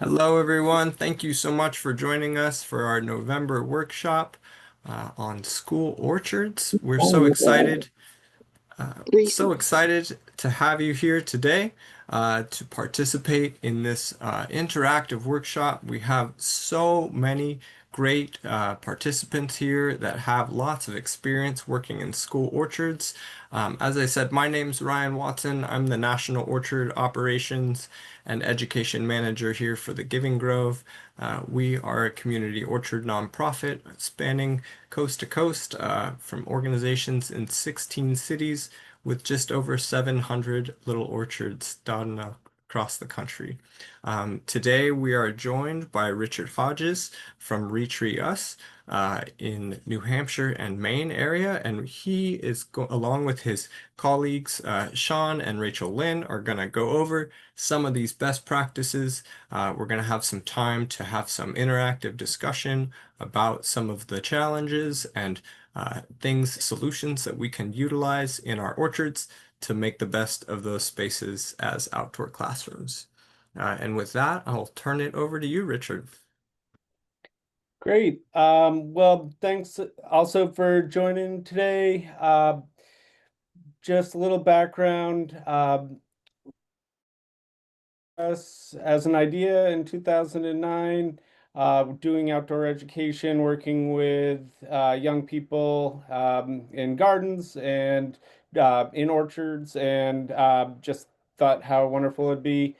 Hello, everyone. Thank you so much for joining us for our November workshop on school orchards. We're so excited to have you here today to participate in this interactive workshop. We have so many great participants here that have lots of experience working in school orchards. As I said, my name's Ryan Watson. I'm the National Orchard Operations and Education Manager here for the Giving Grove. We are a community orchard nonprofit spanning coast to coast from organizations in 16 cities with just over 700 little orchards dotted across the country. Today we are joined by Richard Hodges from Retree Us in New Hampshire and Maine area, and he is along with his colleagues Sean and Rachel Lynn are going to go over some of these best practices. We're going to have some time to have some interactive discussion about some of the challenges and solutions that we can utilize in our orchards to make the best of those spaces as outdoor classrooms. And with that, I'll turn it over to you, Richard. Great. Well, thanks also for joining today. Just a little background. Us as an idea in 2009, doing outdoor education, working with young people in gardens and in orchards, and just thought how wonderful it'd be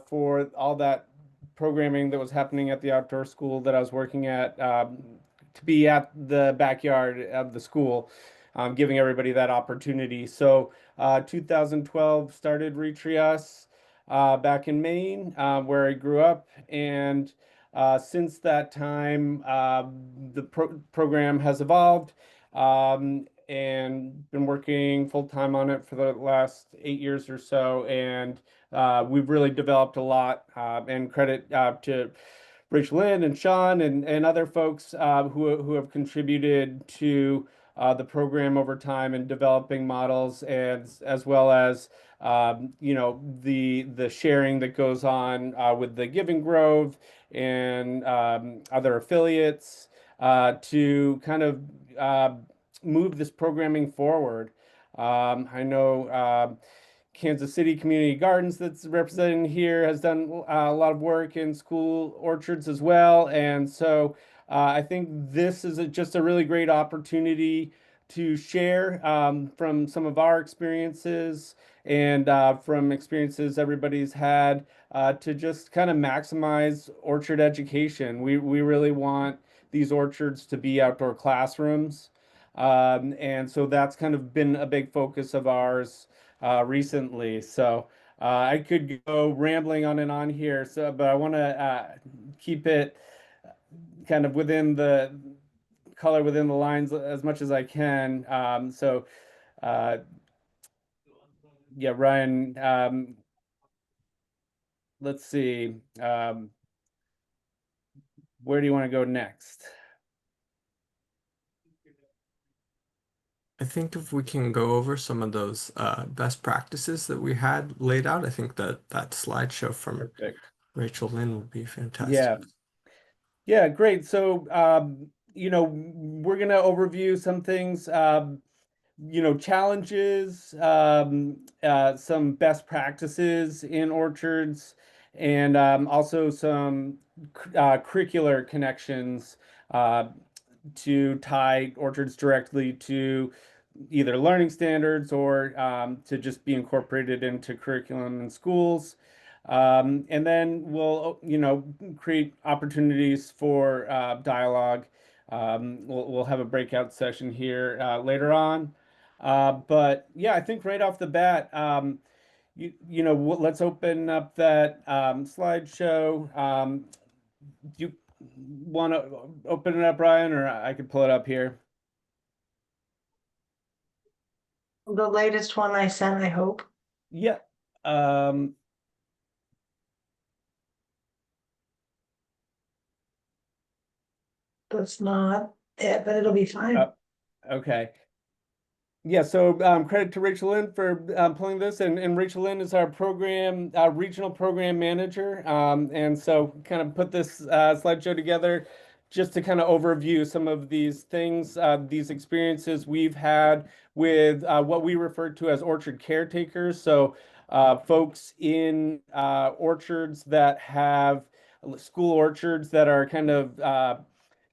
for all that programming that was happening at the outdoor school that I was working at to be at the backyard of the school, giving everybody that opportunity. So 2012 started Retrias back in Maine, where I grew up. And since that time, the program has evolved and been working full time on it for the last 8 years or so. And we've really developed a lot, and credit to Rich Lynn and Sean and other folks who have contributed to the program over time and developing models, and as well as the sharing that goes on with the Giving Grove and other affiliates to kind of uh, move this programming forward. I know Kansas City Community Gardens that's represented here has done a lot of work in school orchards as well. And so I think this is just a really great opportunity to share from some of our experiences and from experiences everybody's had to just kind of maximize orchard education. We really want these orchards to be outdoor classrooms. And so that's kind of been a big focus of ours recently. So I could go rambling on and on here. So, but I want to keep it kind of within the color within the lines as much as I can. Uh, yeah, Ryan. Let's see. Where do you want to go next? I think if we can go over some of those best practices that we had laid out, I think that that slideshow from Perfect. Rachel Lynn would be fantastic. Yeah. Yeah, great. So, we're gonna overview some things. Challenges, some best practices in orchards, and also some curricular connections uh, to tie orchards directly to either learning standards or to just be incorporated into curriculum in schools. And then we'll, create opportunities for dialogue. We'll have a breakout session here later on. But yeah, I think right off the bat, let's open up that slideshow. Do you want to open it up, Ryan, or I could pull it up here? The latest one I sent, I hope. Yeah. Um, That's not it, but it'll be fine. uh, okay. Yeah, so credit to Rachel Lynn for pulling this, and Rachel Lynn is our program regional program manager, and so kind of put this slideshow together just to kind of overview some of these things, these experiences we've had with what we refer to as orchard caretakers. So folks in orchards that have school orchards that are kind of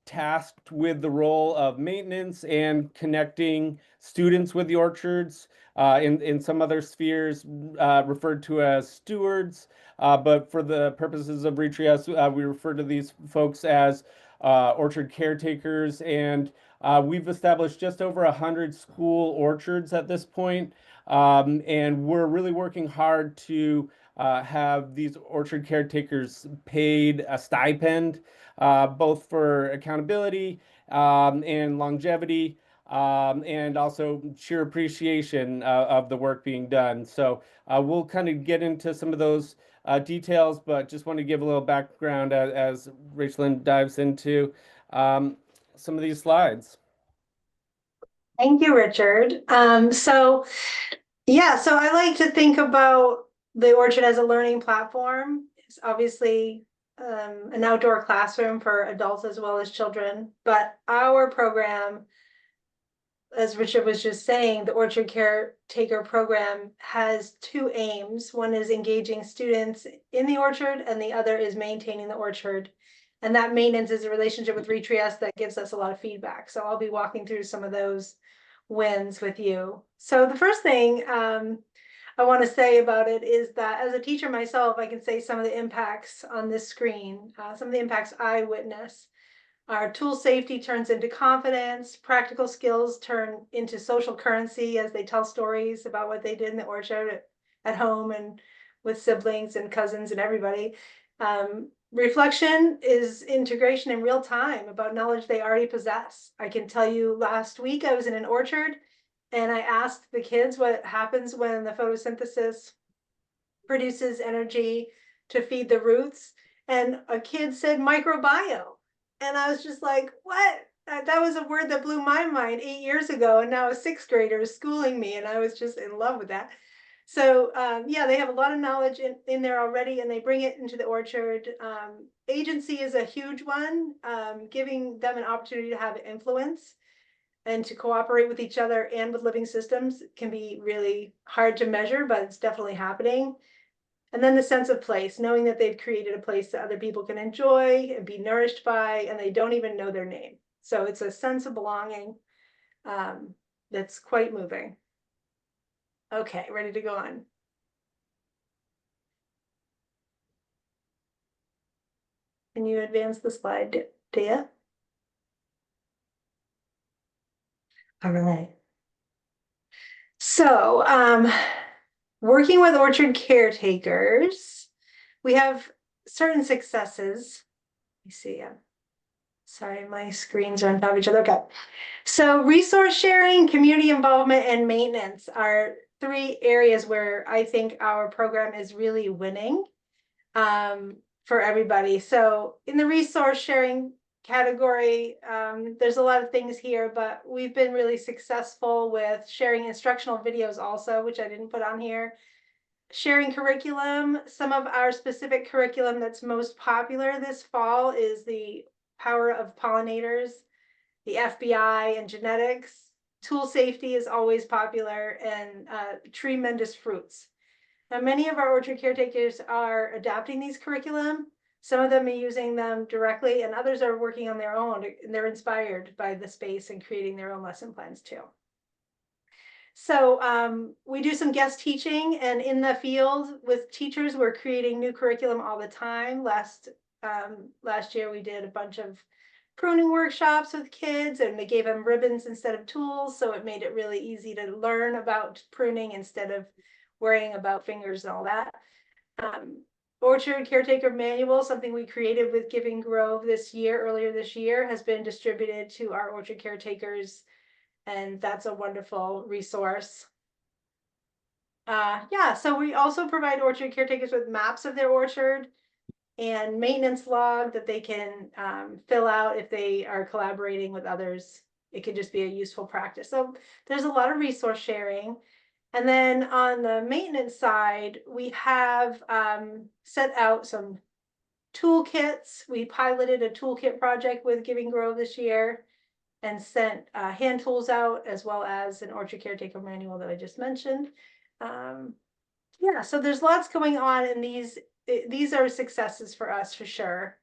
tasked with the role of maintenance and connecting students with the orchards. In some other spheres, referred to as stewards, but for the purposes of Retrius, we refer to these folks as orchard caretakers. And we've established just over 100 school orchards at this point. And we're really working hard to have these orchard caretakers paid a stipend, both for accountability and longevity, and also sheer appreciation of the work being done. So we'll kind of get into some of those details, but just want to give a little background as Rachelyn dives into um, some of these slides. Thank you, Richard. So I like to think about the orchard as a learning platform. It's obviously an outdoor classroom for adults as well as children, but our program, as Richard was just saying, the Orchard Caretaker program has two aims. One is engaging students in the orchard, and the other is maintaining the orchard. And that maintenance is a relationship with Retriest that gives us a lot of feedback. So I'll be walking through some of those wins with you. So the first thing I want to say about it is that as a teacher myself, I can say some of the impacts on this screen, some of the impacts I witness. Our tool safety turns into confidence, practical skills turn into social currency as they tell stories about what they did in the orchard at home and with siblings and cousins and everybody. Reflection is integration in real time about knowledge they already possess. I can tell you last week I was in an orchard and I asked the kids what happens when the photosynthesis produces energy to feed the roots. And a kid said microbiome. And I was just like, what? That was a word that blew my mind 8 years ago. And now a sixth grader is schooling me. And I was just in love with that. So yeah, they have a lot of knowledge in there already, and they bring it into the orchard. Agency is a huge one, giving them an opportunity to have influence and to cooperate with each other and with living systems can be really hard to measure, but it's definitely happening. And then the sense of place, knowing that they've created a place that other people can enjoy and be nourished by, and they don't even know their name. So it's a sense of belonging that's quite moving. Okay, ready to go on. Can you advance the slide, Dea? All right. So, working with orchard caretakers, we have certain successes. Let me see. Sorry, my screens are on top of each other. Okay. So resource sharing, community involvement, and maintenance are three areas where I think our program is really winning for everybody. So in the resource sharing category, there's a lot of things here, but we've been really successful with sharing instructional videos also, which I didn't put on here. Sharing curriculum, some of our specific curriculum that's most popular this fall is the power of pollinators, the FBI and genetics. Tool safety is always popular, and tremendous fruits. Now, many of our orchard caretakers are adapting these curriculum. Some of them are using them directly, and others are working on their own. And they're inspired by the space and creating their own lesson plans too. So we do some guest teaching, and in the field with teachers, we're creating new curriculum all the time. Last year, we did a bunch of pruning workshops with kids, and they gave them ribbons instead of tools, so it made it really easy to learn about pruning instead of worrying about fingers and all that. Orchard Caretaker Manual, something we created with Giving Grove earlier this year, has been distributed to our orchard caretakers, and that's a wonderful resource. Yeah, so we also provide orchard caretakers with maps of their orchard and maintenance log that they can fill out if they are collaborating with others it could just be a useful practice. So there's a lot of resource sharing. And then on the maintenance side, we have set out some toolkits. We piloted a toolkit project with Giving Grove this year and sent hand tools out, as well as an orchard caretaker manual that I just mentioned. Yeah, so there's lots going on, and these are successes for us for sure.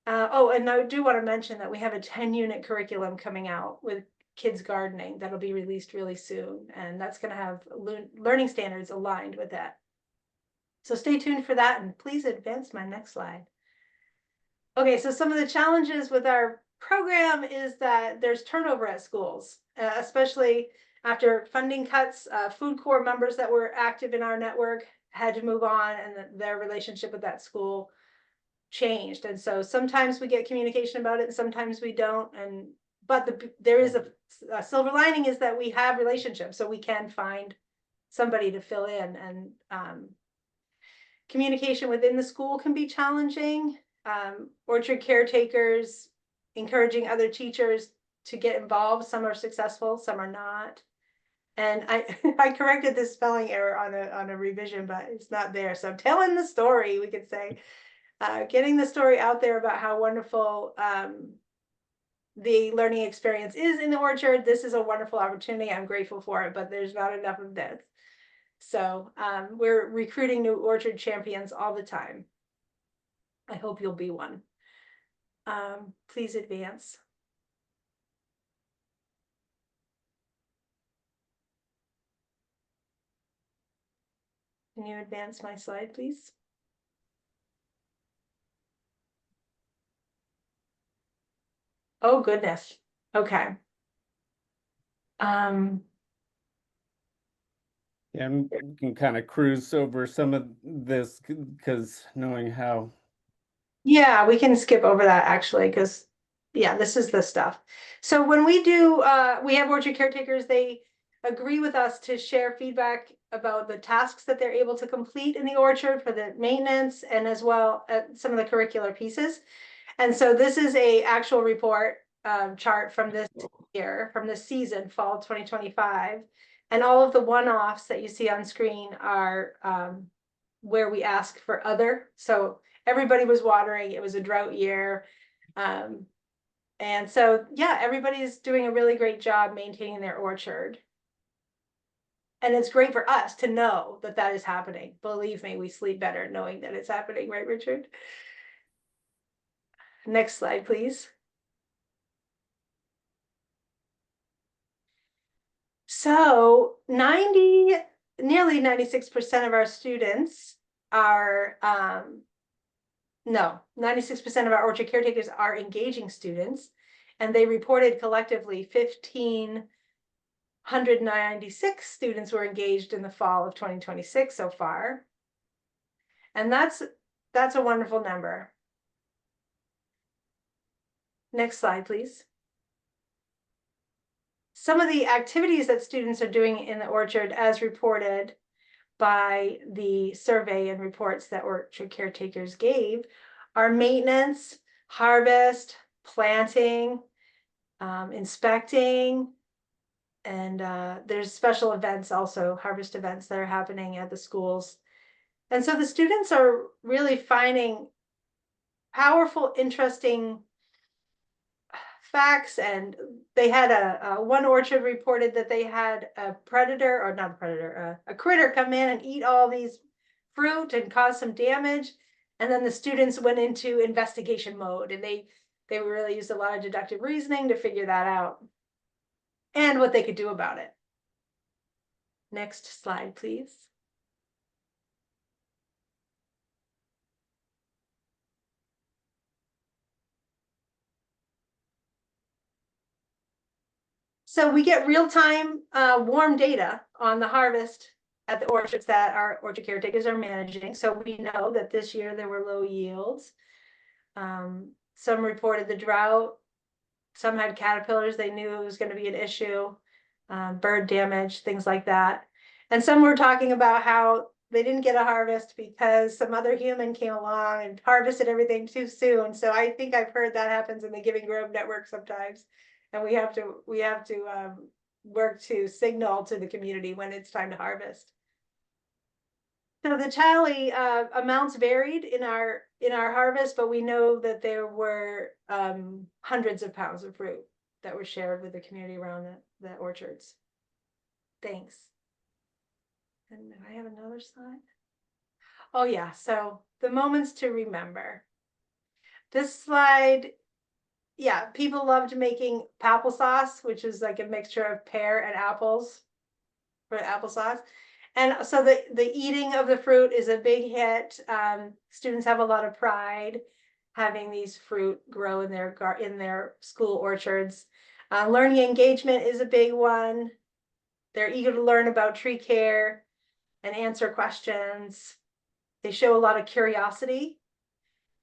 Oh, and I do want to mention that we have a 10-unit curriculum coming out with kids gardening that'll be released really soon, and that's going to have learning standards aligned with that. So stay tuned for that, and please advance my next slide. Okay, so some of the challenges with our program is that there's turnover at schools, especially after funding cuts. Food Corps members that were active in our network had to move on, and their relationship with that school changed. And so sometimes we get communication about it, and sometimes we don't. But there is a silver lining, is that we have relationships, so we can find somebody to fill in. And communication within the school can be challenging. Orchard caretakers encouraging other teachers to get involved. Some are successful, some are not. And I corrected this spelling error on a revision, but it's not there. So I'm telling the story, we could say, getting the story out there about how wonderful the learning experience is in the orchard. This is a wonderful opportunity. I'm grateful for it, but there's not enough of this. So we're recruiting new orchard champions all the time. I hope you'll be one. Please advance. Can you advance my slide, please? Oh, goodness. Okay. And we can kind of cruise over some of this, because knowing how. Yeah, we can skip over that actually, because yeah, this is the stuff. So when we do, we have orchard caretakers, they agree with us to share feedback about the tasks that they're able to complete in the orchard for the maintenance, and as well some of the curricular pieces. And so this is a actual report chart from this year, from this season, fall 2025. And all of the one-offs that you see on screen are where we ask for other. So everybody was watering, it was a drought year. And so, yeah, everybody's doing a really great job maintaining their orchard. And it's great for us to know that that is happening. Believe me, we sleep better knowing that it's happening, right, Richard? Next slide, please. So nearly 96% of our students are, no, 96% of our orchard caretakers are engaging students, and they reported collectively 1,596 students were engaged in the fall of 2026 so far. And that's a wonderful number. Next slide, please. Some of the activities that students are doing in the orchard, as reported by the survey and reports that orchard caretakers gave, are maintenance, harvest, planting, inspecting, and there's special events also, harvest events that are happening at the schools. And so the students are really finding powerful, interesting facts. And they had one orchard reported that they had a predator, or not a predator, a critter come in and eat all these fruit and cause some damage. And then the students went into investigation mode, and they really used a lot of deductive reasoning to figure that out and what they could do about it. Next slide, please. So we get real-time warm data on the harvest at the orchards that our orchard caretakers are managing. So we know that this year there were low yields. Some reported the drought. Some had caterpillars. They knew it was going to be an issue. Bird damage, things like that. And some were talking about how they didn't get a harvest because some other human came along and harvested everything too soon. So I think I've heard that happens in the Giving Grove network sometimes. and we have to work to signal to the community when it's time to harvest. So the tally amounts varied in our harvest, but we know that there were hundreds of pounds of fruit that were shared with the community around the orchards. Thanks. And I have another slide. Oh yeah, so the moments to remember. This slide, yeah, people loved making applesauce, which is like a mixture of pear and apples for applesauce. And so the eating of the fruit is a big hit. Students have a lot of pride having these fruit grow in their school orchards. Learning engagement is a big one. They're eager to learn about tree care and answer questions. They show a lot of curiosity.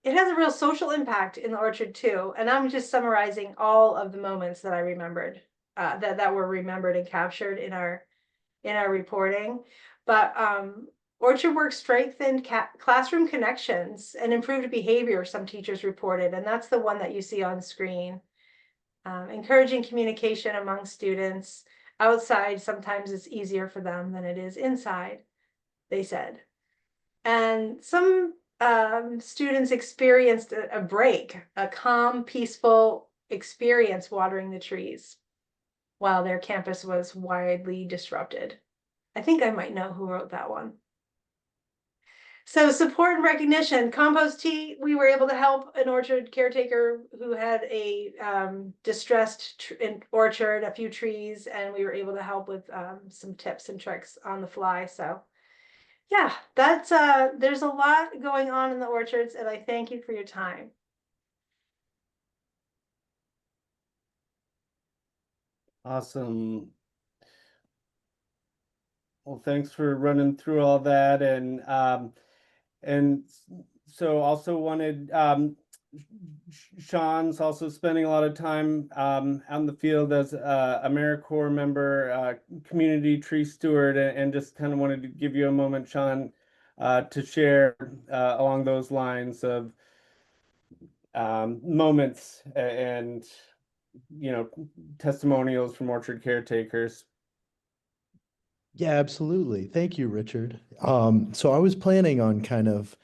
It has a real social impact in the orchard too. And I'm just summarizing all of the moments that I remembered, that were remembered and captured in our reporting. But orchard work strengthened classroom connections and improved behavior, some teachers reported, and that's the one that you see on screen. Encouraging communication among students. Outside, sometimes it's easier for them than it is inside, they said. And some students experienced a break, a calm, peaceful experience watering the trees while their campus was widely disrupted. I think I might know who wrote that one. So support and recognition, compost tea, we were able to help an orchard caretaker who had a distressed orchard, a few trees, and we were able to help with some tips and tricks on the fly. So yeah, that's there's a lot going on in the orchards, and I thank you for your time. Awesome. Well, thanks for running through all that, and so also wanted Sean's also spending a lot of time out in the field as a AmeriCorps member, community tree steward, and just kind of wanted to give you a moment, Sean, to share along those lines of moments and testimonials from orchard caretakers. Yeah, absolutely. Thank you, Richard. So I was planning on kind of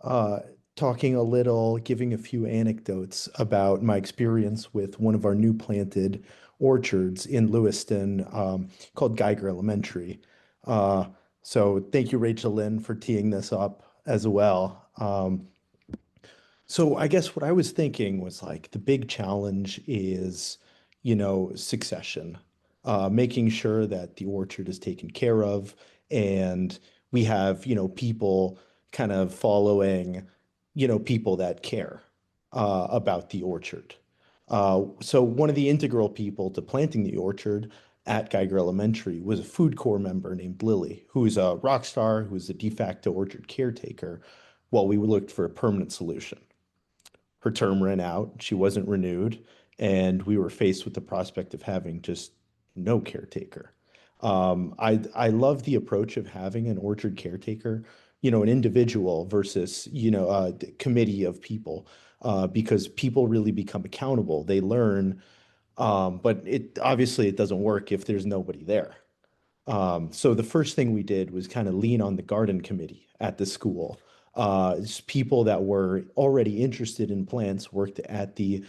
uh, talking a little, giving a few anecdotes about my experience with one of our new planted orchards in Lewiston, called Geiger Elementary. Uh, so thank you, Rachel Lynn, for teeing this up as well. So I guess what I was thinking was like the big challenge is, succession, making sure that the orchard is taken care of and we have, people kind of following, people that care about the orchard. So one of the integral people to planting the orchard at Geiger Elementary was a food corps member named Lily, who's a rock star, who's a de facto orchard caretaker, while we looked for a permanent solution. Her term ran out, she wasn't renewed, and we were faced with the prospect of having just no caretaker. I love the approach of having an orchard caretaker, an individual versus a committee of people, because people really become accountable. They learn, but it obviously it doesn't work if there's nobody there. So the first thing we did was kind of lean on the garden committee at the school. People that were already interested in plants worked at the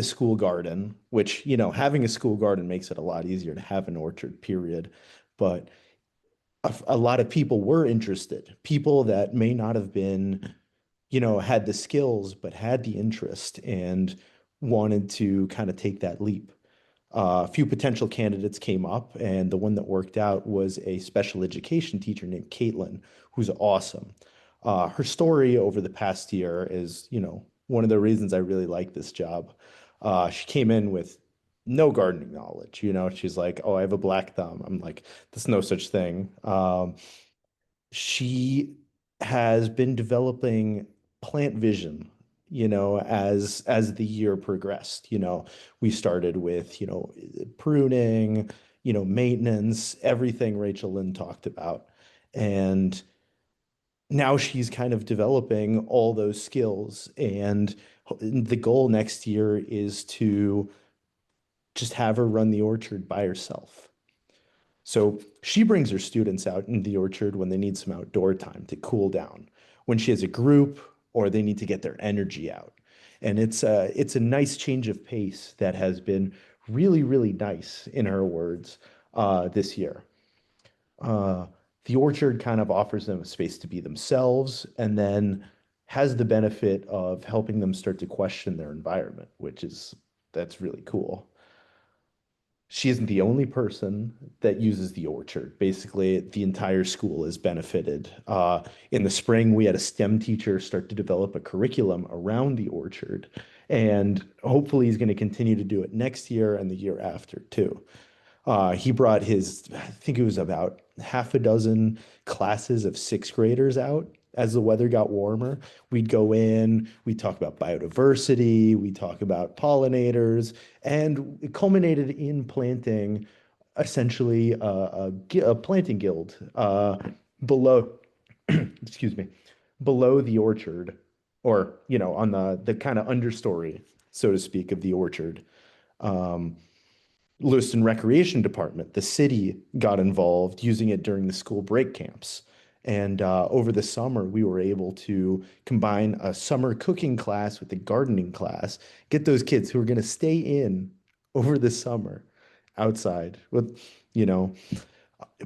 school garden, which, having a school garden makes it a lot easier to have an orchard, period. But a lot of people were interested, people that may not have been, had the skills, but had the interest and wanted to kind of take that leap. A few potential candidates came up, and the one that worked out was a special education teacher named Caitlin, who's awesome. Her story over the past year is, one of the reasons I really like this job. She came in with no gardening knowledge. She's like, "Oh, I have a black thumb." I'm like, "There's no such thing." She has been developing plant vision, as the year progressed. We started with, pruning, maintenance, everything Rachel Lynn talked about. And now she's kind of developing all those skills. And the goal next year is to just have her run the orchard by herself. So she brings her students out in the orchard when they need some outdoor time to cool down, when she has a group or they need to get their energy out. And it's a nice change of pace that has been really, really nice, in her words, this year. Uh, the orchard kind of offers them a space to be themselves and then has the benefit of helping them start to question their environment, which is that's really cool. She isn't the only person that uses the orchard. Basically, the entire school is benefited. In the spring, we had a STEM teacher start to develop a curriculum around the orchard, and hopefully, he's going to continue to do it next year and the year after too. He brought I think it was about half a dozen classes of sixth graders out as the weather got warmer. We'd go in, we'd talk about biodiversity, we'd talk about pollinators, and it culminated in planting essentially a planting guild below, excuse me, below the orchard, or, on the kind of understory, so to speak, of the orchard. Um, Lewiston Recreation Department, the city got involved using it during the school break camps. And over the summer, we were able to combine a summer cooking class with a gardening class, get those kids who are going to stay in over the summer outside with, you know,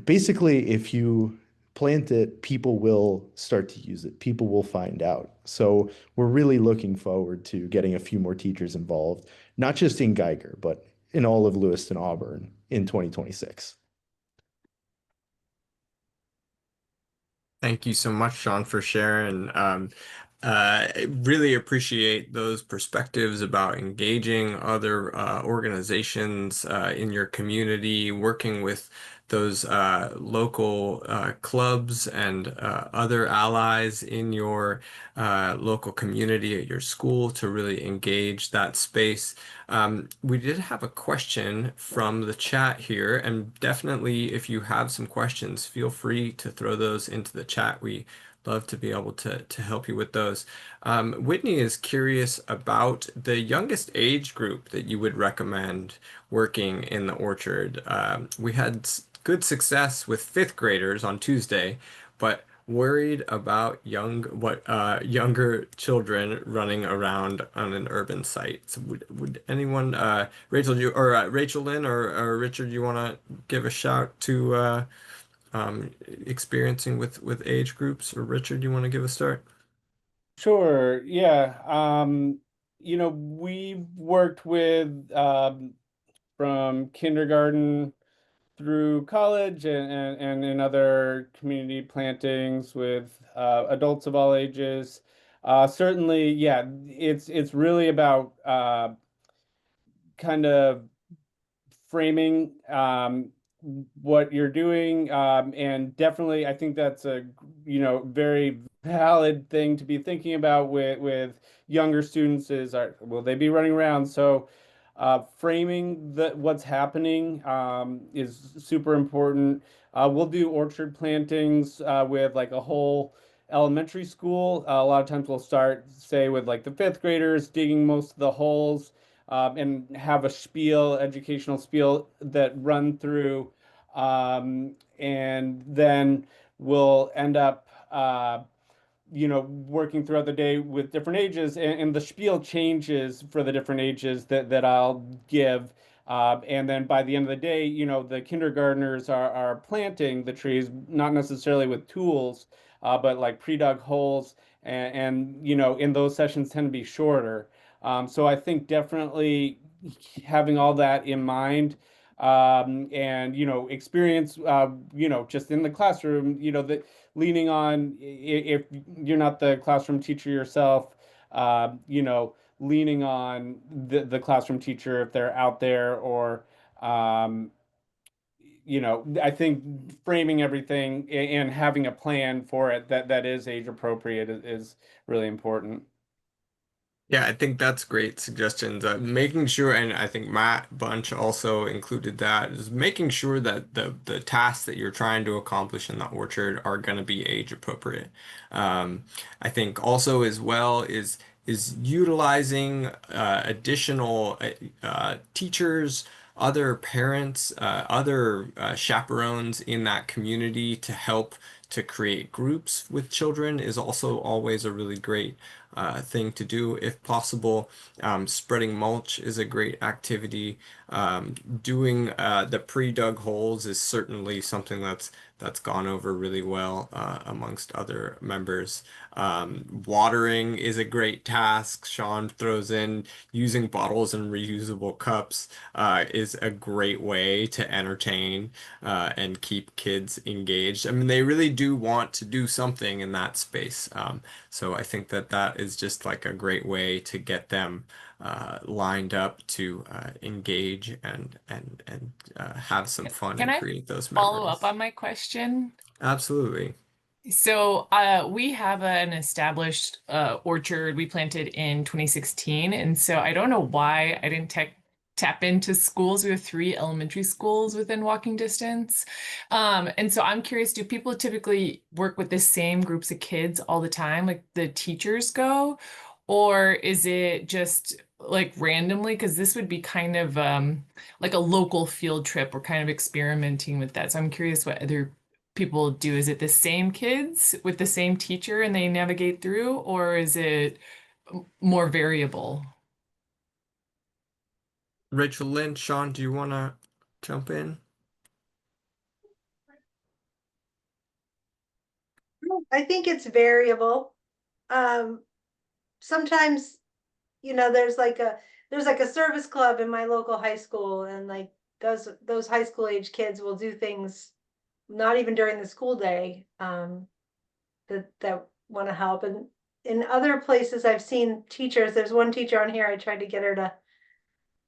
basically, if you plant it, people will start to use it. People will find out. So we're really looking forward to getting a few more teachers involved, not just in Geiger, but in all of Lewiston Auburn in 2026. Thank you so much, Sean, for sharing. I really appreciate those perspectives about engaging other organizations in your community, working with those local clubs and other allies in your local community at your school to really engage that space. We did have a question from the chat here, and definitely if you have some questions, feel free to throw those into the chat. We love to be able to help you with those. Whitney is curious about the youngest age group that you would recommend working in the orchard. We had good success with fifth graders on Tuesday, but worried about younger children running around on an urban site. So would anyone Rachel you or Rachel Lynn or Richard, you want to give a shout to experiencing with age groups, or Richard, you want to give a start? Sure. Yeah. We've worked with from kindergarten through college and in other community plantings with adults of all ages. Certainly, yeah, it's really about kind of framing what you're doing, and definitely I think that's a very valid thing to be thinking about with younger students is will they be running around? So framing what's happening is super important. We'll do orchard plantings with like a whole elementary school. A lot of times we'll start, say, with like the fifth graders digging most of the holes, and have a spiel, educational spiel that run through, and then we'll end up working throughout the day with different ages, and the spiel changes for the different ages that I'll give. And then by the end of the day, the kindergartners are planting the trees, not necessarily with tools, but like pre-dug holes, and in those sessions tend to be shorter. So I think definitely having all that in mind, and experience, just in the classroom, that leaning on, if you're not the classroom teacher yourself, leaning on the classroom teacher if they're out there, or um, I think framing everything and having a plan for it that is age appropriate is really important. Yeah, I think that's great suggestions. Making sure, and I think Matt Bunch also included that, is making sure that the tasks that you're trying to accomplish in the orchard are going to be age appropriate. I think also as well is utilizing additional teachers other parents, other chaperones in that community to help to create groups with children is also always a really great thing to do if possible. Spreading mulch is a great activity. Doing the pre-dug holes is certainly something that's gone over really well amongst other members. Watering is a great task. Sean throws in using bottles and reusable cups is a great way to entertain and keep kids engaged. I mean, they really do want to do something in that space. So I think that that is just like a great way to get them lined up to engage and have some fun Can and I create those follow up memories. on my question? Absolutely. So, we have an established orchard we planted in 2016, and so I don't know why I didn't tap into schools. We have three elementary schools within walking distance, and so I'm curious: do people typically work with the same groups of kids all the time, like the teachers go, or is it just like randomly? Because this would be kind of like a local field trip. We're kind of experimenting with that, so I'm curious what other people do? Is it the same kids with the same teacher and they navigate through, or is it more variable? Rachel Lynn, Sean, do you want to jump in? I think it's variable. Um, sometimes, there's like a service club in my local high school, and like those high school age kids will do things not even during the school day, that want to help. And in other places I've seen teachers, there's one teacher on here, I tried to get her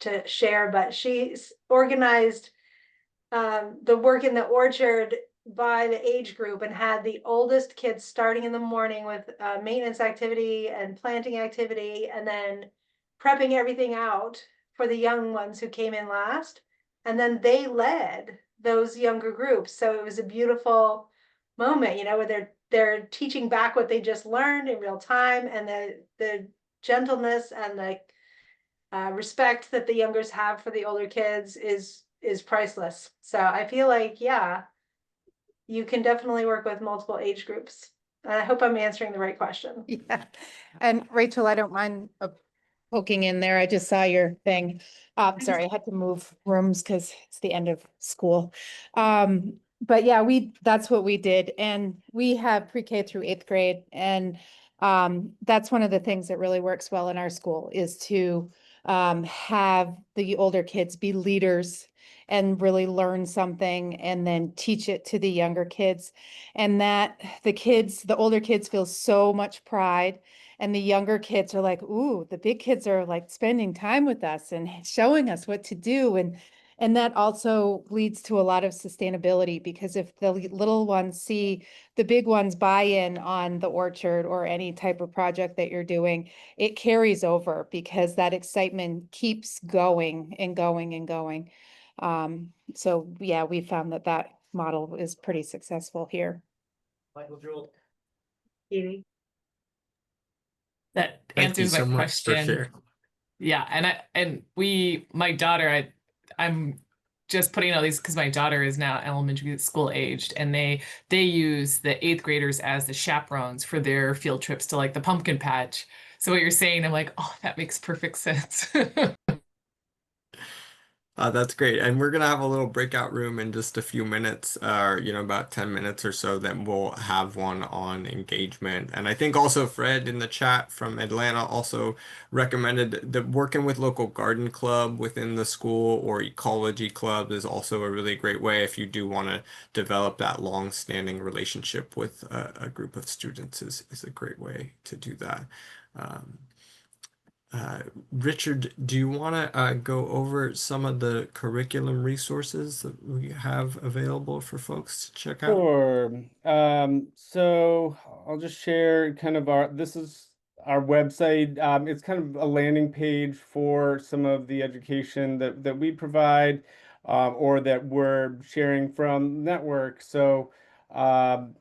to share, but she's organized the work in the orchard by the age group and had the oldest kids starting in the morning with maintenance activity and planting activity, and then prepping everything out for the young ones who came in last. And then they led those younger groups. So it was a beautiful moment, where they're teaching back what they just learned in real time, and the gentleness and the respect that the youngers have for the older kids is priceless. So I feel like, yeah, you can definitely work with multiple age groups. And I hope I'm answering the right question. Yeah. And Rachel, I don't mind poking in there. I just saw your thing. Sorry, I had to move rooms because it's the end of school. But yeah, that's what we did. And we have pre-K through eighth grade. And that's one of the things that really works well in our school is to have the older kids be leaders and really learn something and then teach it to the younger kids. And that the older kids feel so much pride. And the younger kids are like, ooh, the big kids are like spending time with us and showing us what to do. And that also leads to a lot of sustainability, because if the little ones see the big ones buy in on the orchard or any type of project that you're doing, it carries over because that excitement keeps going and going and going. So yeah, we found that model is pretty successful here. Michael Jewell. Katie. That Thank you answers my so much for question. sharing. Yeah, my daughter, I'm just putting all these because my daughter is now elementary school aged, and they use the eighth graders as the chaperones for their field trips to like the pumpkin patch. So what you're saying, I'm like, oh, that makes perfect sense. That's great. And we're gonna have a little breakout room in just a few minutes, about 10 minutes or so, that we'll have one on engagement. And I think also Fred in the chat from Atlanta also recommended that working with local garden club within the school or ecology club is also a really great way if you do want to develop that long-standing relationship with a group of students is a great way to do that. Um, uh, Richard, do you want to go over some of the curriculum resources that we have available for folks to check out? Sure. So I'll just share kind of this is our website. It's kind of a landing page for some of the education that we provide, or that we're sharing from network. So, um,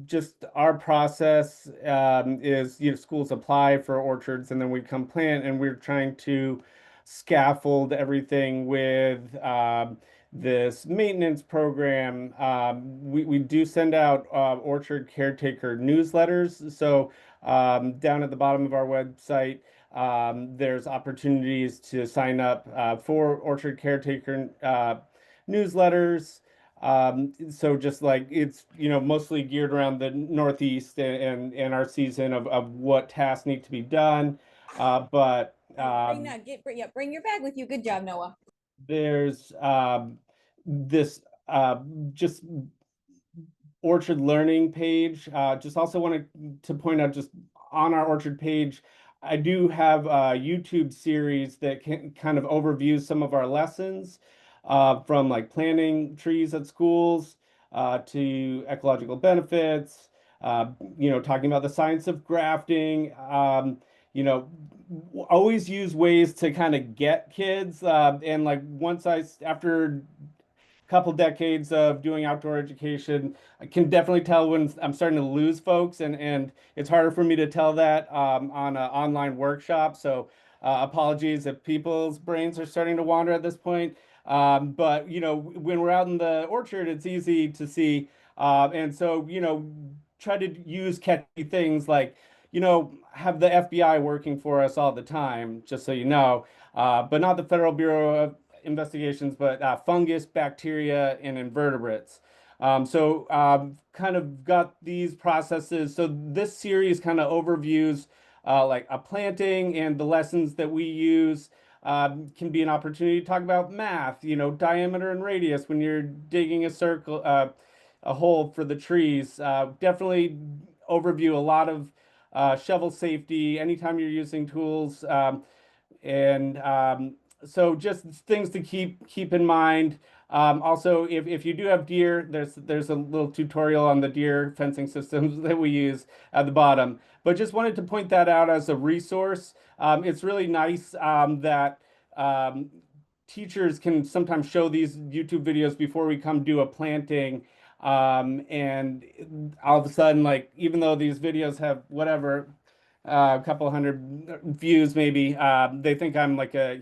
just our process is, schools apply for orchards and then we come plant, and we're trying to scaffold everything with this maintenance program. We do send out orchard caretaker newsletters. So down at the bottom of our website, there's opportunities to sign up for orchard caretaker newsletters. So just like it's, mostly geared around the Northeast and our season of what tasks need to be done. But bring your bag with you. Good job, Noah. there's this just Orchard Learning page. Just also wanted to point out, just on our Orchard page, I do have a YouTube series that can kind of overview some of our lessons, from like planting trees at schools to ecological benefits, talking about the science of grafting. Always use ways to kind of get kids. And like after couple decades of doing outdoor education, I can definitely tell when I'm starting to lose folks, and it's harder for me to tell that on an online workshop. So apologies if people's brains are starting to wander at this point. But when we're out in the orchard, it's easy to see, and so try to use catchy things like have the FBI working for us all the time, just so you know, but not the Federal Bureau of Investigations, but fungus, bacteria, and invertebrates. Kind of got these processes. So this series kind of overviews like a planting and the lessons that we use. Can be an opportunity to talk about math, diameter and radius when you're digging a hole for the trees. Definitely overview a lot of shovel safety anytime you're using tools. And So just things to keep in mind. Also, if you do have deer, there's a little tutorial on the deer fencing systems that we use at the bottom. But just wanted to point that out as a resource. It's really nice that teachers can sometimes show these YouTube videos before we come do a planting. And all of a sudden, like, even though these videos have whatever, a couple hundred views maybe, they think I'm like a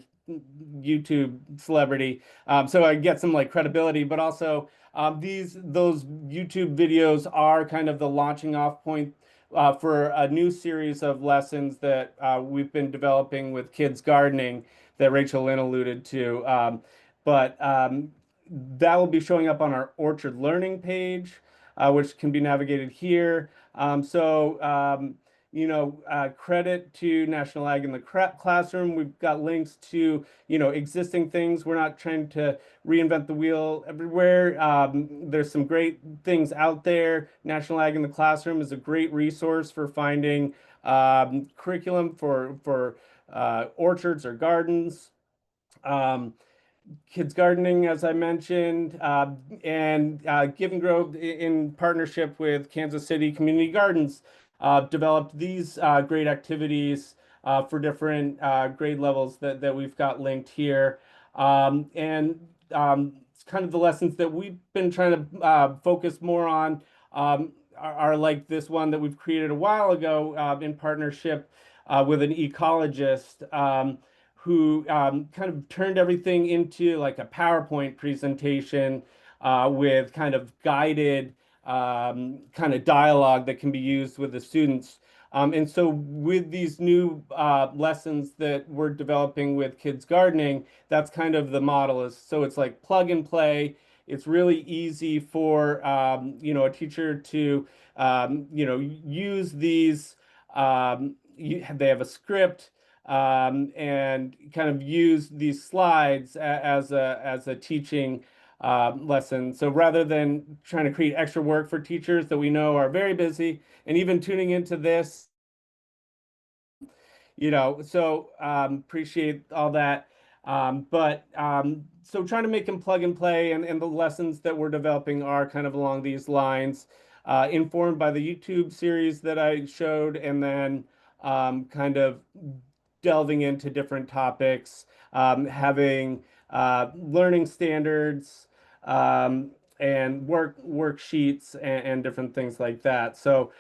YouTube celebrity. So I get some like credibility, but also those YouTube videos are kind of the launching off point for a new series of lessons that we've been developing with kids gardening that Rachel Lynn alluded to. But That will be showing up on our Orchard Learning page, which can be navigated here. Credit to National Ag in the Classroom. We've got links to, existing things. We're not trying to reinvent the wheel everywhere. There's some great things out there. National Ag in the Classroom is a great resource for finding curriculum for orchards or gardens. Kids Gardening, as I mentioned, and Give and Grow in partnership with Kansas City Community Gardens developed these great activities for different grade levels that we've got linked here. It's kind of the lessons that we've been trying to focus more on, are like this one that we've created a while ago in partnership with an ecologist. Who kind of turned everything into like a PowerPoint presentation with kind of guided kind of dialogue that can be used with the students. And so with these new lessons that we're developing with Kids Gardening, that's kind of the model. So it's like plug and play. It's really easy for a teacher to use these. They have a script, and kind of use these slides as a teaching lesson. So rather than trying to create extra work for teachers that we know are very busy, and even tuning into this, appreciate all that. So trying to make them plug and play, and the lessons that we're developing are kind of along these lines, informed by the YouTube series that I showed, and then kind of delving into different topics, having learning standards, and worksheets, and different things like that. So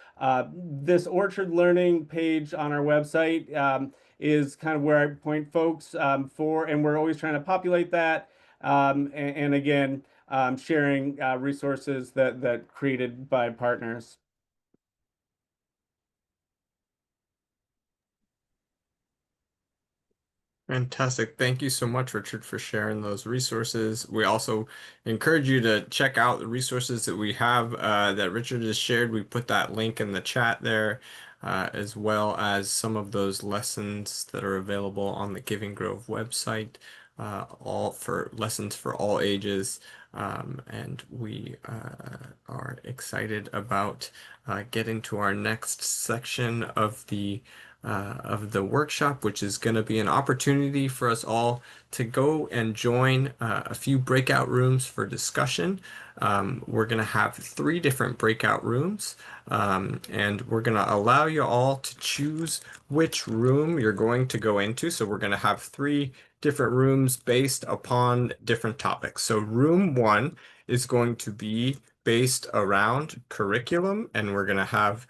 this Orchard Learning page on our website is kind of where I point folks for, and we're always trying to populate that. And again, sharing resources that created by partners. Fantastic. Thank you so much, Richard, for sharing those resources. We also encourage you to check out the resources that we have that Richard has shared. We put that link in the chat there, as well as some of those lessons that are available on the Giving Grove website, all for lessons for all ages. And we are excited about getting to our next section of the workshop, which is going to be an opportunity for us all to go and join a few breakout rooms for discussion. We're going to have 3 different breakout rooms, and we're going to allow you all to choose which room you're going to go into. So we're going to have 3 different rooms based upon different topics. So room 1 is going to be based around curriculum, and we're going to have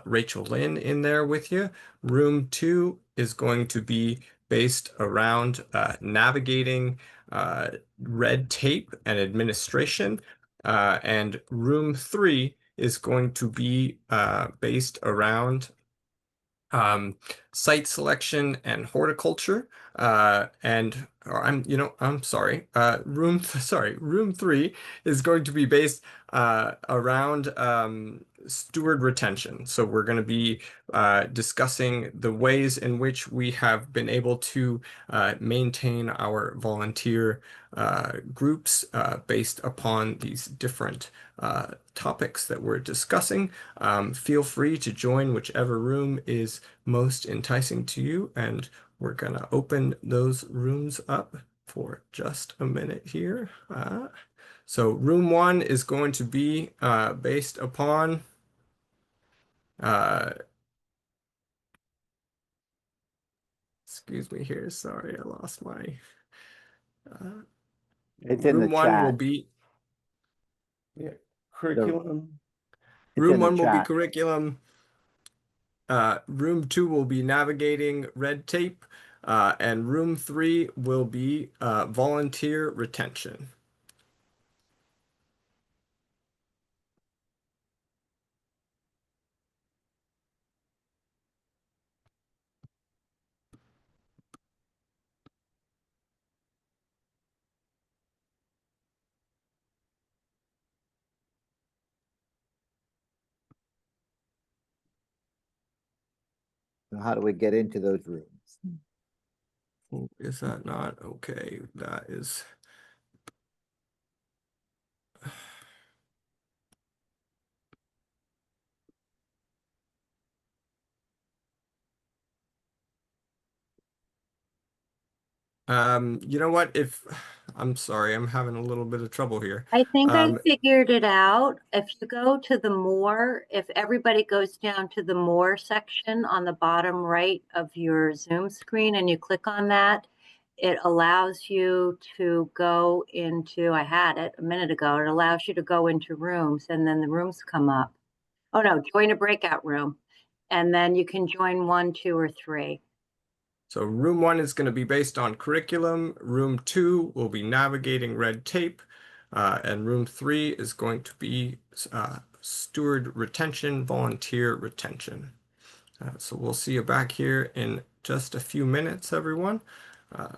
Rachel Lynn in there with you. Room 2 is going to be based around navigating red tape and administration. And room 3 is going to be based around site selection and horticulture. I'm sorry. Room 3 is going to be based around steward retention. So we're going to be discussing the ways in which we have been able to maintain our volunteer groups based upon these different topics that we're discussing. Feel free to join whichever room is most enticing to you, and we're gonna open those rooms up for just a minute here. So room 1 is going to be based upon uh, excuse me here, sorry, I lost my It's in the room 1 will chat. be Yeah, curriculum. It's room in the 1 will be chat. curriculum. Room 2 will be navigating red tape, and room 3 will be volunteer retention. So how do we get into those rooms? Oh, is that not okay? That is. You know what? I'm sorry, I'm having a little bit of trouble here. I think I Um, figured it out. If you go to the more, if everybody goes down to the more section on the bottom right of your Zoom screen and you click on that, it allows you to go into, I had it a minute ago, it allows you to go into rooms and then the rooms come up. Oh no, join a breakout room. And then you can join 1, 2, or 3. so room 1 is going to be based on curriculum. Room 2 will be navigating red tape, and room 3 is going to be steward retention, volunteer retention. So we'll see you back here in just a few minutes, everyone. Uh,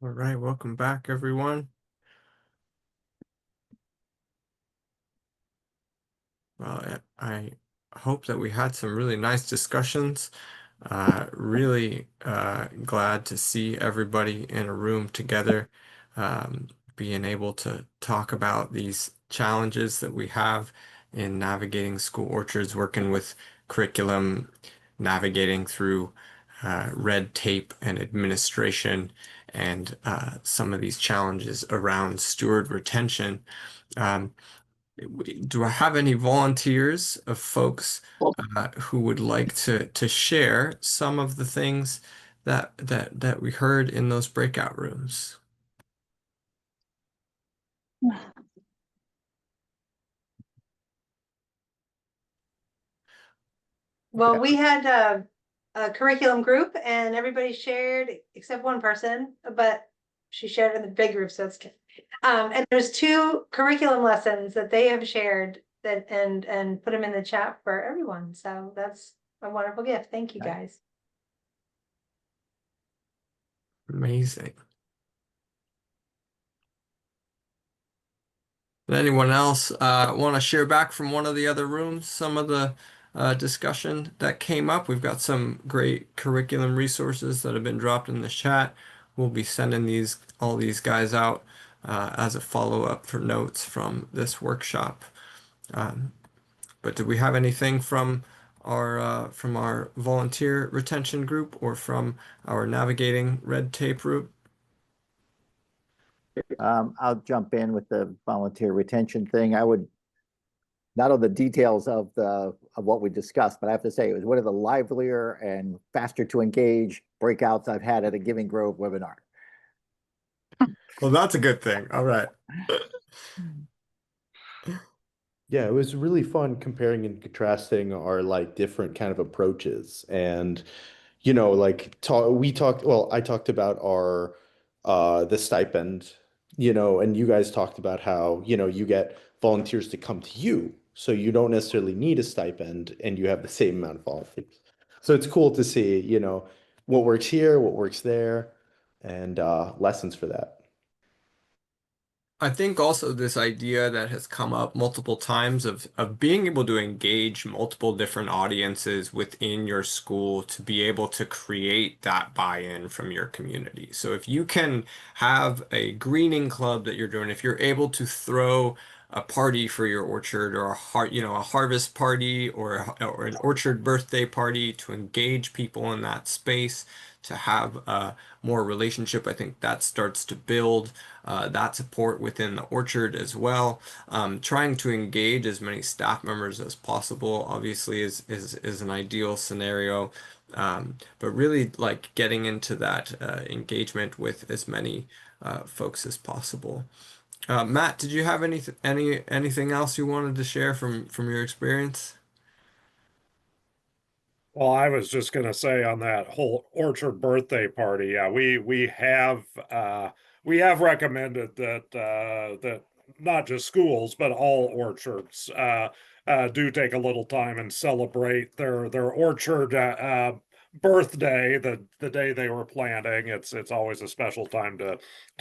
All right, welcome back, everyone. Well, I hope that we had some really nice discussions. Really glad to see everybody in a room together, being able to talk about these challenges that we have in navigating school orchards, working with curriculum, navigating through red tape and administration, and some of these challenges around steward retention. Um, do I have any volunteers of folks who would like to share some of the things that we heard in those breakout rooms? Well, we had a curriculum group and everybody shared except one person, but she shared in the big group, so it's good. And there's 2 curriculum lessons that they have shared that and put them in the chat for everyone. So that's a wonderful gift. Thank you guys. Amazing. Does anyone else want to share back from one of the other rooms some of the discussion that came up? We've got some great curriculum resources that have been dropped in the chat. We'll be sending all these guys out as a follow-up for notes from this workshop. But do we have anything from our volunteer retention group or from our navigating red tape group? I'll jump in with the volunteer retention thing. I would not on the details of what we discussed, but I have to say it was one of the livelier and faster to engage breakouts I've had at a Giving Grove webinar. Well, that's a good thing. All right. Yeah, it was really fun comparing and contrasting our like different kind of approaches. And like I talked about our the stipend, and you guys talked about how, you get volunteers to come to you. So you don't necessarily need a stipend and you have the same amount of volunteers. So it's cool to see, what works here, what works there, and lessons for that. I think also this idea that has come up multiple times of being able to engage multiple different audiences within your school to be able to create that buy-in from your community. So if you can have a greening club that you're doing, if you're able to throw a party for your orchard or a harvest party or an orchard birthday party to engage people in that space, to have more relationship, I think that starts to build that support within the orchard as well. Trying to engage as many staff members as possible, obviously, is an ideal scenario. But really, like getting into that engagement with as many folks as possible. Matt, did you have anything else you wanted to share from your experience? Well, I was just going to say on that whole orchard birthday party, yeah, we have recommended that not just schools but all orchards do take a little time and celebrate their orchard birthday, the day they were planting. It's always a special time to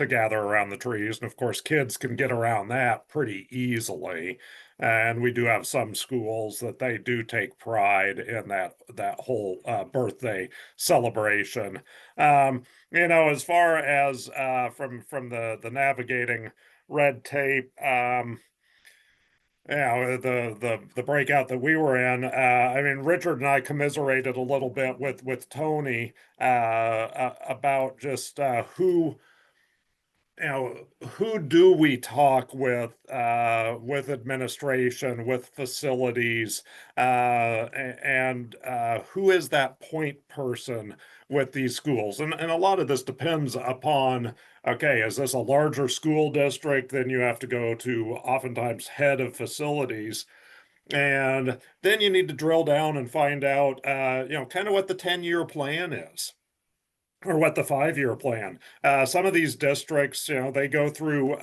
gather around the trees, and of course, kids can get around that pretty easily. And we do have some schools that they do take pride in that whole birthday celebration. As far as from the navigating red tape, the breakout that we were in, I mean, Richard and I commiserated a little bit with Tony about just who do we talk with administration, with facilities, and who is that point person with these schools? And a lot of this depends upon, okay, is this a larger school district? Then you have to go to oftentimes head of facilities. And then you need to drill down and find out, kind of what the 10-year plan is or what the 5-year plan. Some of these districts, they go through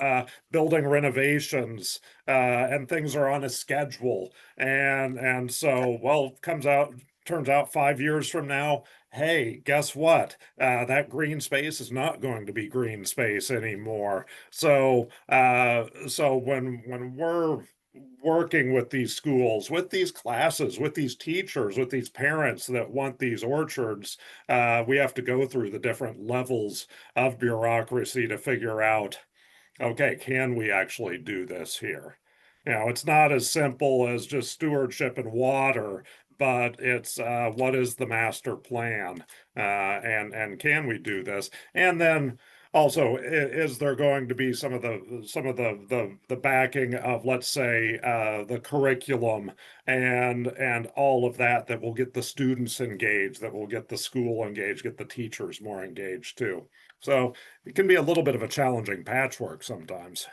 building renovations and things are on a schedule. And so, well, comes out turns out 5 years from now, hey, guess what? That green space is not going to be green space anymore. So, so when we're working with these schools, with these classes, with these teachers, with these parents that want these orchards, we have to go through the different levels of bureaucracy to figure out, okay, can we actually do this here? It's not as simple as just stewardship and water, but it's what is the master plan, and can we do this? And then also, is there going to be some of the backing of, let's say, the curriculum and all of that that will get the students engaged, that will get the school engaged, get the teachers more engaged too. So it can be a little bit of a challenging patchwork sometimes.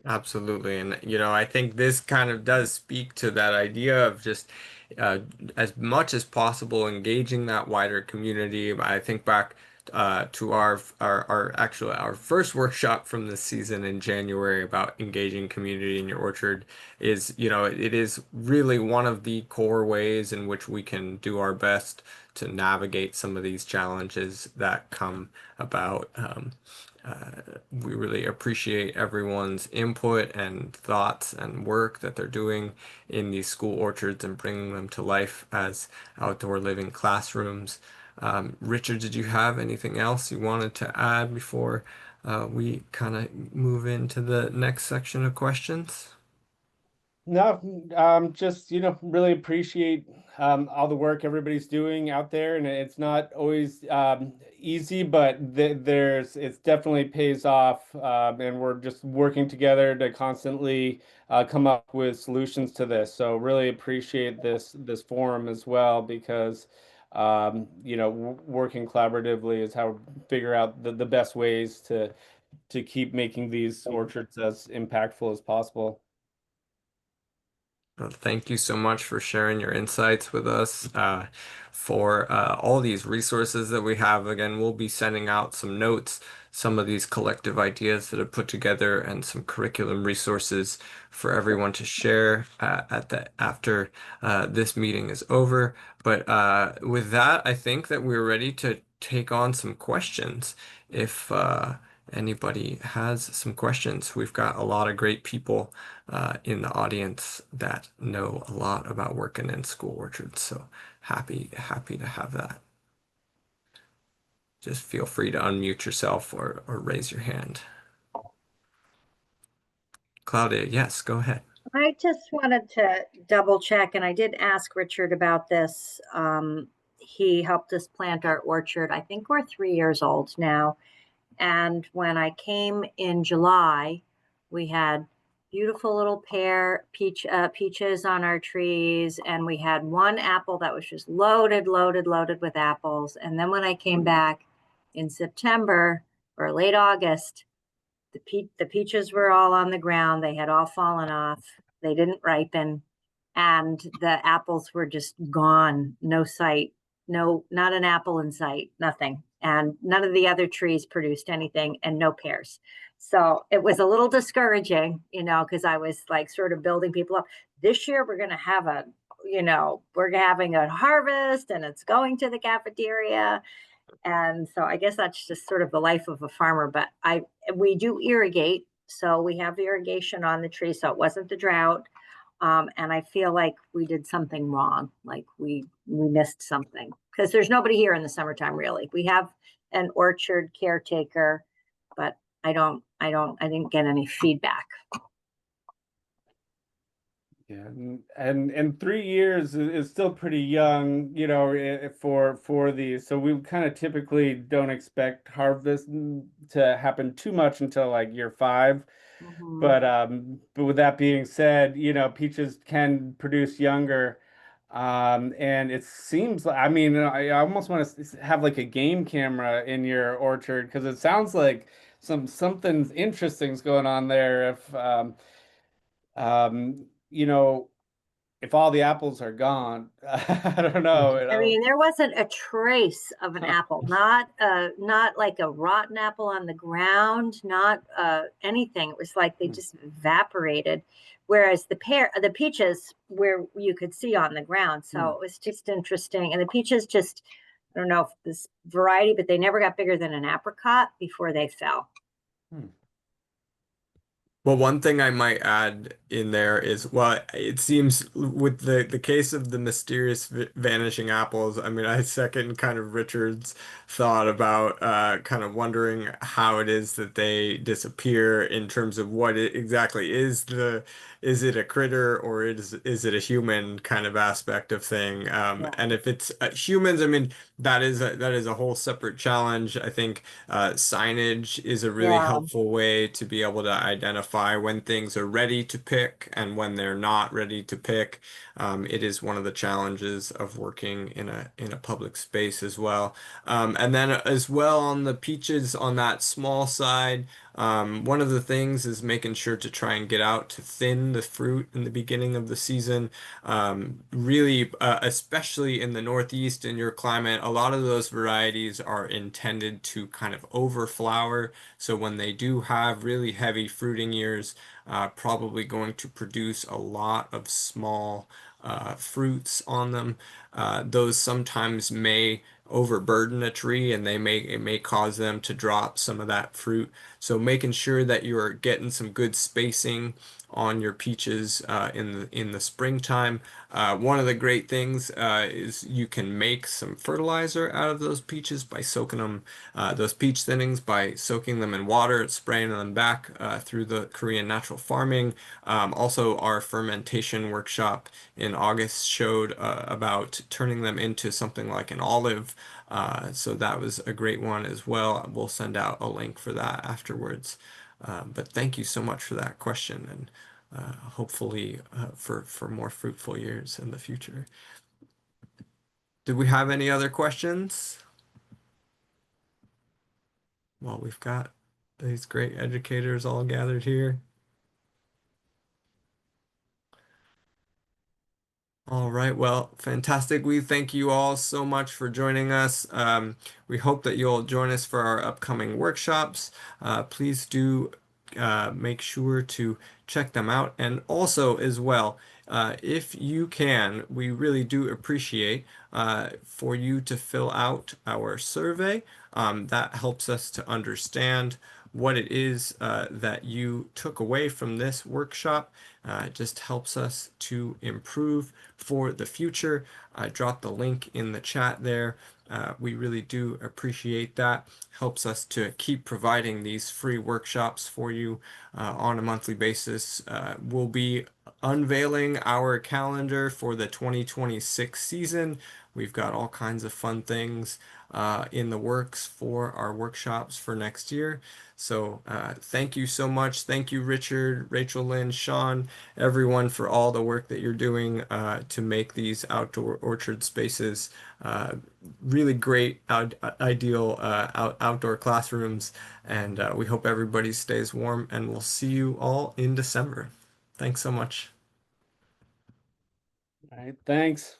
Absolutely. And, I think this kind of does speak to that idea of just uh, as much as possible engaging that wider community. I think back to our first workshop from this season in January about engaging community in your orchard is, it is really one of the core ways in which we can do our best to navigate some of these challenges that come about. We really appreciate everyone's input and thoughts and work that they're doing in these school orchards and bringing them to life as outdoor living classrooms. Richard, did you have anything else you wanted to add before we kind of move into the next section of questions? No, just, really appreciate all the work everybody's doing out there, and it's not always easy, but it's definitely pays off, and we're just working together to constantly come up with solutions to this. So really appreciate this forum as well, because working collaboratively is how we figure out the best ways to keep making these orchards as impactful as possible. Well, thank you so much for sharing your insights with us, for all these resources that we have. Again, we'll be sending out some notes, some of these collective ideas that are put together, and some curriculum resources for everyone to share after this meeting is over. But with that, I think that we're ready to take on some questions. If anybody has some questions, we've got a lot of great people in the audience that know a lot about working in school orchards. So happy to have that. Just feel free to unmute yourself or raise your hand. Claudia, yes, go ahead. I just wanted to double check, and I did ask Richard about this. He helped us plant our orchard. I think we're 3 years old now. And when I came in July, we had beautiful little peaches on our trees, and we had one apple that was just loaded with apples. And then when I came back in September or late August, the peaches were all on the ground. They had all fallen off. They didn't ripen, and the apples were just gone. No sight. No, not an apple in sight. Nothing. And none of the other trees produced anything, and no pears. So it was a little discouraging, because I was like sort of building people up. This year we're going to have we're having a harvest, and it's going to the cafeteria. And so I guess that's just sort of the life of a farmer. But we do irrigate, so we have irrigation on the tree, so it wasn't the drought. And I feel like we did something wrong, like we missed something, because there's nobody here in the summertime really. We have an orchard caretaker, but I didn't get any feedback. Yeah, and 3 years is still pretty young, for these. So we kind of typically don't expect harvest to happen too much until like year 5. Mhm. But with that being said, peaches can produce younger. And it seems like, I mean, I almost want to have like a game camera in your orchard, because it sounds like something interesting's going on there. Um, you know, if all the apples are gone, I don't know. I mean, there wasn't a trace of an apple, not like a rotten apple on the ground, not anything. It was like they just evaporated, Whereas the peaches where you could see on the ground. So it was just interesting. And the peaches just, I don't know if this variety, but they never got bigger than an apricot before they fell. Well, one thing I might add in there is, well, it seems with the case of the mysterious vanishing apples, I mean, I second kind of Richard's thought about kind of wondering how it is that they disappear in terms of what it exactly is it a critter or is it a human kind of aspect of thing? And if it's humans, I mean, that is a whole separate challenge. I think signage is a really Yeah. helpful way to be able to identify when things are ready to pick and when they're not ready to pick. It is one of the challenges of working in a public space as well. And then as well on the peaches on that small side, one of the things is making sure to try and get out to thin the fruit in the beginning of the season. Really, especially in the Northeast in your climate, a lot of those varieties are intended to kind of overflower. So when they do have really heavy fruiting years, probably going to produce a lot of small fruits on them. Those sometimes may overburden a tree and it may cause them to drop some of that fruit. So making sure that you're getting some good spacing on your peaches in the springtime. One of the great things is you can make some fertilizer out of those peaches by soaking them, those peach thinnings by soaking them in water, spraying them back through the Korean natural farming. Also, our fermentation workshop in August showed about turning them into something like an olive. So that was a great one as well. We'll send out a link for that afterwards. But thank you so much for that question, and hopefully for more fruitful years in the future. Do we have any other questions? Well, we've got these great educators all gathered here. All right, well, fantastic. We thank you all so much for joining us. We hope that you'll join us for our upcoming workshops. Please do make sure to check them out. And also, as well, if you can, we really do appreciate for you to fill out our survey. That helps us to understand what it is that you took away from this workshop. It just helps us to improve for the future. I dropped the link in the chat there. We really do appreciate that. Helps us to keep providing these free workshops for you on a monthly basis. We'll be unveiling our calendar for the 2026 season. We've got all kinds of fun things in the works for our workshops for next year. So thank you so much. Thank you, Richard, Rachel Lynn, Sean, everyone for all the work that you're doing to make these outdoor orchard spaces really great, ideal outdoor classrooms. And we hope everybody stays warm, and we'll see you all in December. Thanks so much. All right, thanks.